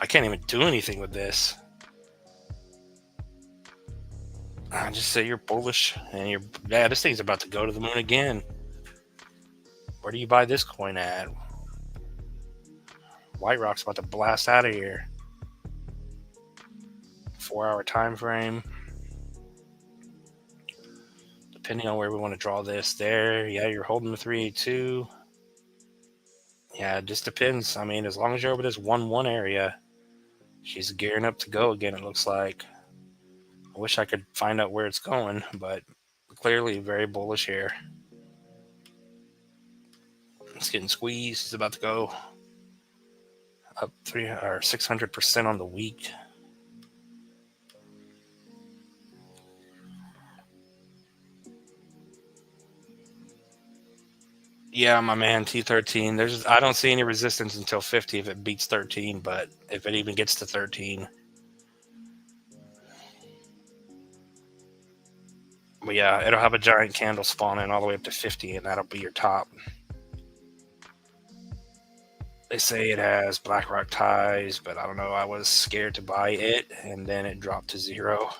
I can't even do anything with this. I just say you're bullish and you're. Yeah, this thing's about to go to the moon again. Where do you buy this coin at? White Rock's about to blast out of here. 4-hour time frame. Depending on where we want to draw this, there. Yeah, you're holding the 382. Yeah, it just depends. I mean, as long as you're over this 1-1 area, she's gearing up to go again, it looks like. I wish I could find out where it's going, but clearly very bullish here. It's getting squeezed. It's about to go up 600% on the week. Yeah, my man, T13. I don't see any resistance until 50 if it beats 13, but if it even gets to 13. But yeah, it'll have a giant candle spawning all the way up to 50, and that'll be your top. They say it has BlackRock ties, but I don't know. I was scared to buy it, and then it dropped to 0.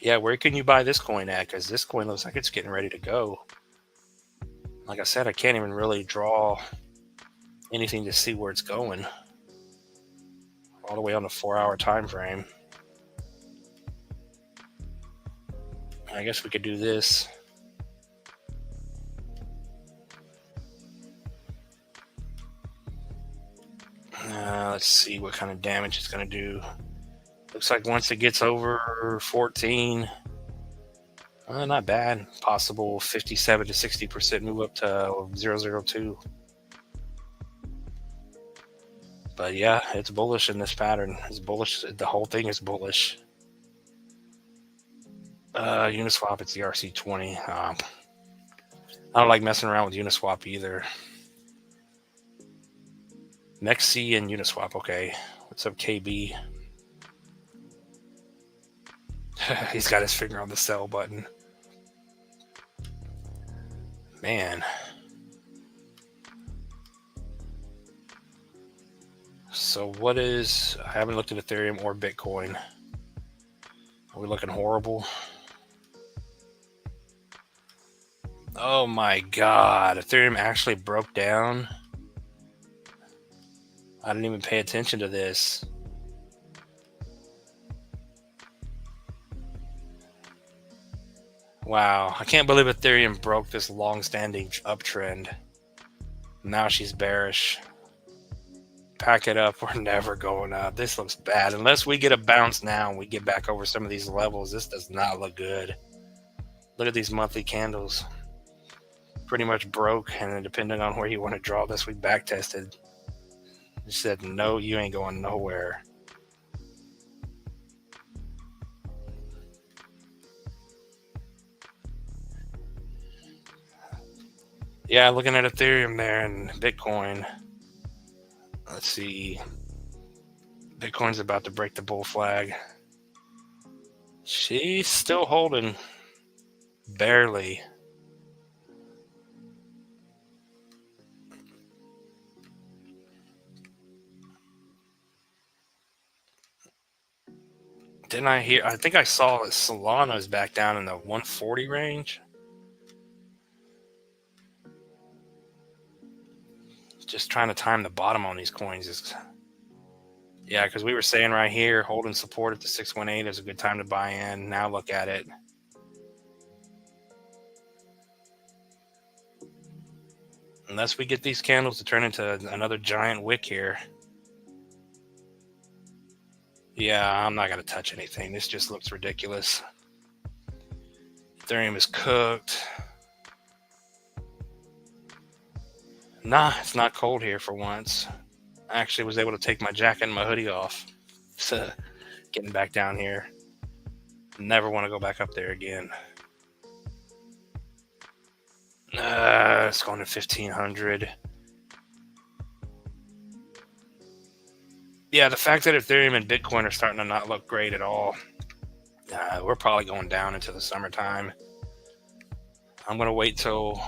Yeah, where can you buy this coin at? Because this coin looks like it's getting ready to go. Like I said, I can't even really draw anything to see where it's going. All the way on the 4-hour time frame. I guess we could do this. Let's see what kind of damage it's going to do. Looks like once it gets over 14, not bad. Possible 57 to 60% move up to 002. But yeah, it's bullish in this pattern. It's bullish. The whole thing is bullish. Uniswap, it's the RC20. I don't like messing around with Uniswap either. MEXC and Uniswap, okay. What's up, KB? He's got his finger on the sell button. Man. So what is... I haven't looked at Ethereum or Bitcoin. Are we looking horrible? Oh my god. Ethereum actually broke down. I didn't even pay attention to this. Wow. I can't believe Ethereum broke this long-standing uptrend. Now she's bearish. Pack it up. We're never going up. This looks bad. Unless we get a bounce now and we get back over some of these levels, this does not look good. Look at these monthly candles. Pretty much broke, and then depending on where you want to draw this, we back tested. It said, no, you ain't going nowhere. Yeah, looking at Ethereum there and Bitcoin. Let's see. Bitcoin's about to break the bull flag. She's still holding. Barely. Didn't I hear? I think I saw that Solana's back down in the 140 range. Just trying to time the bottom on these coins is... Yeah, because we were saying right here, holding support at the 618 is a good time to buy in. Now look at it. Unless we get these candles to turn into another giant wick here. Yeah, I'm not going to touch anything. This just looks ridiculous. Ethereum is cooked. Nah, it's not cold here for once. I actually was able to take my jacket and my hoodie off. So, getting back down here. Never want to go back up there again. It's going to 1500. Yeah, the fact that Ethereum and Bitcoin are starting to not look great at all. We're probably going down into the summertime. I'm gonna wait till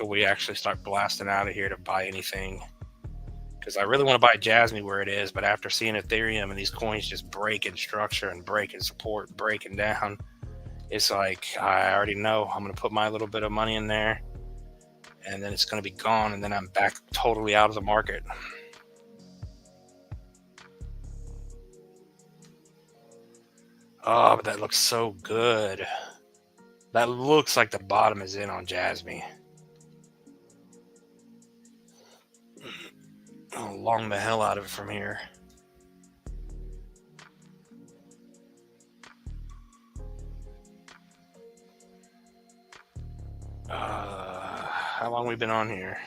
we actually start blasting out of here to buy anything. Because I really want to buy Jasmine where it is, but after seeing Ethereum and these coins just breaking structure and breaking support, breaking down, it's like I already know I'm gonna put my little bit of money in there, and then it's gonna be gone, and then I'm back totally out of the market. Oh, but that looks so good. That looks like the bottom is in on Jasmine. I'll long the hell out of it from here. How long we been on here?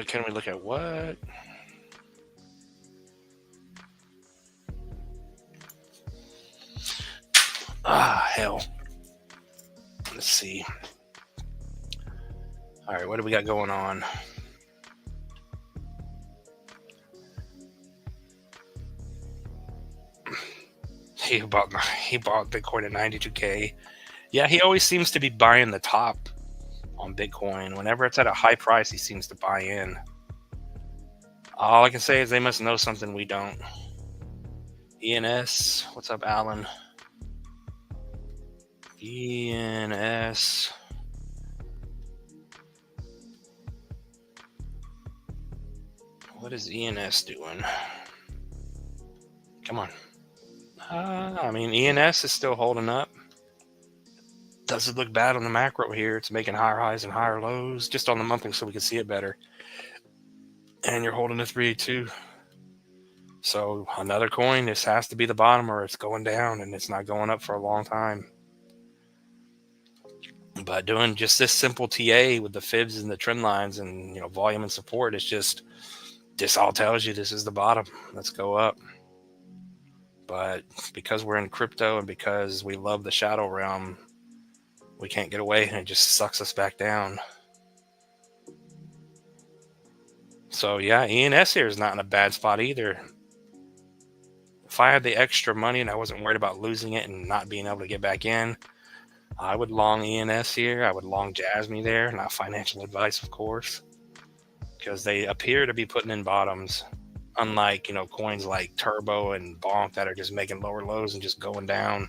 Can we look at what? Hell. Let's see. All right, what do we got going on? He bought Bitcoin at 92K. Yeah, he always seems to be buying the top on Bitcoin. Whenever it's at a high price, he seems to buy in. All I can say is they must know something we don't. ENS, what's up, Alan? ENS. What is ENS doing? Come on. I mean, ENS is still holding up. Doesn't look bad on the macro here. It's making higher highs and higher lows just on the monthly so we can see it better. And you're holding a 382. So another coin, this has to be the bottom or it's going down and it's not going up for a long time. But doing just this simple TA with the fibs and the trend lines and volume and support, it's just this all tells you this is the bottom. Let's go up. But because we're in crypto and because we love the shadow realm, we can't get away and it just sucks us back down. So yeah, ENS here is not in a bad spot either. If I had the extra money and I wasn't worried about losing it and not being able to get back in, I would long ENS here. I would long Jasmine there. Not financial advice, of course, because they appear to be putting in bottoms. Unlike, coins like Turbo and Bonk that are just making lower lows and just going down.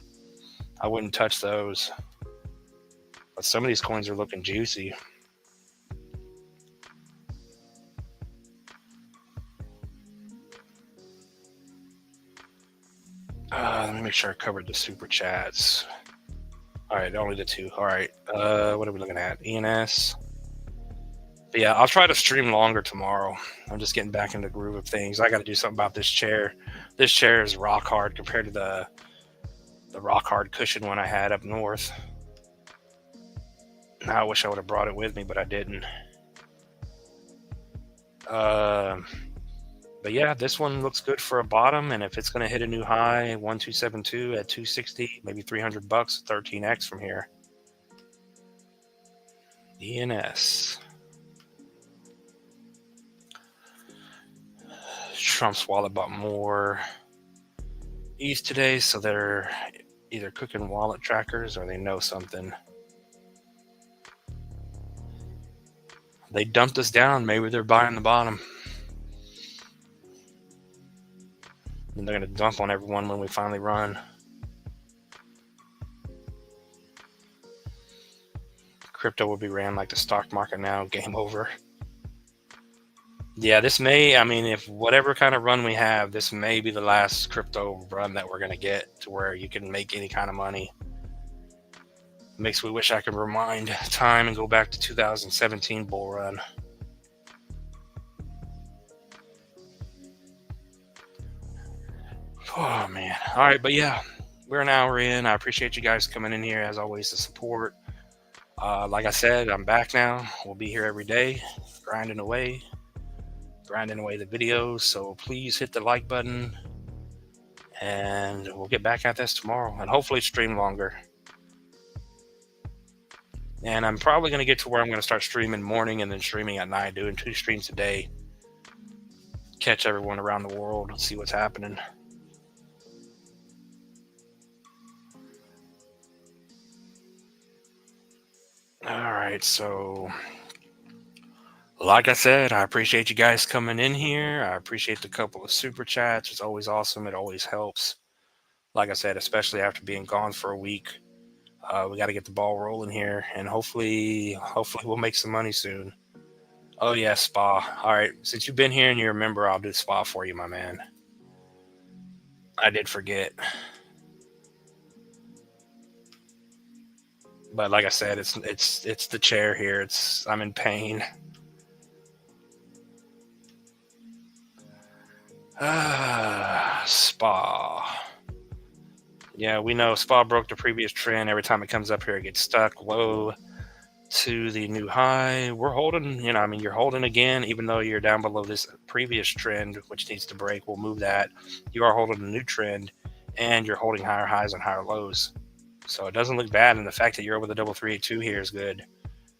I wouldn't touch those. But some of these coins are looking juicy. Let me make sure I covered the super chats. All right, only the two. All right, what are we looking at? ENS. But yeah, I'll try to stream longer tomorrow. I'm just getting back in the groove of things. I got to do something about this chair. This chair is rock hard compared to the rock hard cushion one I had up north. Now I wish I would have brought it with me, but I didn't. But yeah, this one looks good for a bottom, and if it's going to hit a new high, 1272 at 260, maybe $300, 13x from here. ENS. Trump's wallet bought more ETH today, so they're either cooking wallet trackers or they know something. They dumped us down. Maybe they're buying the bottom. And they're going to dump on everyone when we finally run. Crypto will be ran like the stock market now. Game over. Yeah, this may, if whatever kind of run we have, this may be the last crypto run that we're going to get to where you can make any kind of money. Makes me wish I could rewind time and go back to 2017 bull run. Oh, man. All right, but yeah, we're an hour in. I appreciate you guys coming in here, as always, to support. Like I said, I'm back now. We'll be here every day, grinding away the videos. So please hit the like button, and we'll get back at this tomorrow and hopefully stream longer. And I'm probably going to get to where I'm going to start streaming morning and then streaming at night, doing 2 streams a day. Catch everyone around the world and see what's happening. All right, so like I said, I appreciate you guys coming in here. I appreciate the couple of super chats. It's always awesome. It always helps. Like I said, especially after being gone for a week, we got to get the ball rolling here, and hopefully we'll make some money soon. Oh yeah, spa. All right, since you've been here and you remember, I'll do spa for you, my man. I did forget. But like I said, it's the chair here. I'm in pain. Spa. Yeah, we know Spa broke the previous trend. Every time it comes up here, it gets stuck low to the new high. We're holding, you're holding again, even though you're down below this previous trend, which needs to break. We'll move that. You are holding a new trend, and you're holding higher highs and higher lows. So it doesn't look bad, and the fact that you're over the double 382 here is good.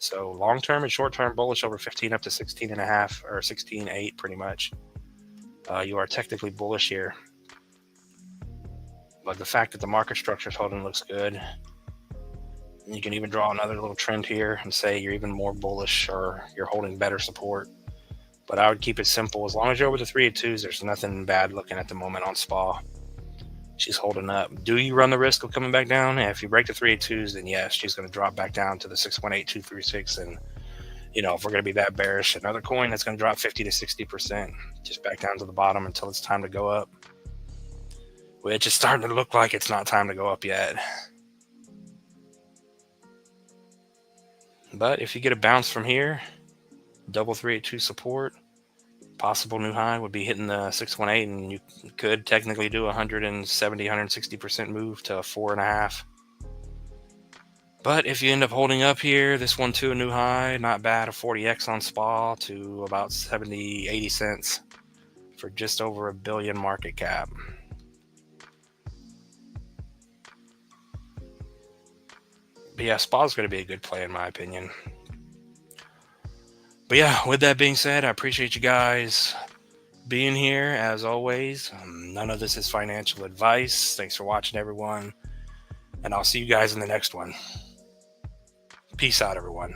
So long term and short term bullish over 15 up to 16.5 or 16.8 pretty much. You are technically bullish here. But the fact that the market structure is holding looks good. You can even draw another little trend here and say you're even more bullish or you're holding better support. But I would keep it simple. As long as you're over the 382s, there's nothing bad looking at the moment on SPA. She's holding up. Do you run the risk of coming back down? If you break the 382s, then yes, she's going to drop back down to the 618236. And, you know, if we're going to be that bearish, another coin that's going to drop 50 to 60%, just back down to the bottom until it's time to go up. Which is starting to look like it's not time to go up yet. But if you get a bounce from here, double 382 support, possible new high would be hitting the 618, and you could technically do 170, 160% move to 4.5. But if you end up holding up here, this one to a new high, not bad, a 40x on SPA to about 70, 80 cents for just over $1 billion market cap. But yeah, SPA is going to be a good play in my opinion. But yeah, with that being said, I appreciate you guys being here as always. None of this is financial advice. Thanks for watching, everyone. And I'll see you guys in the next one. Peace out, everyone.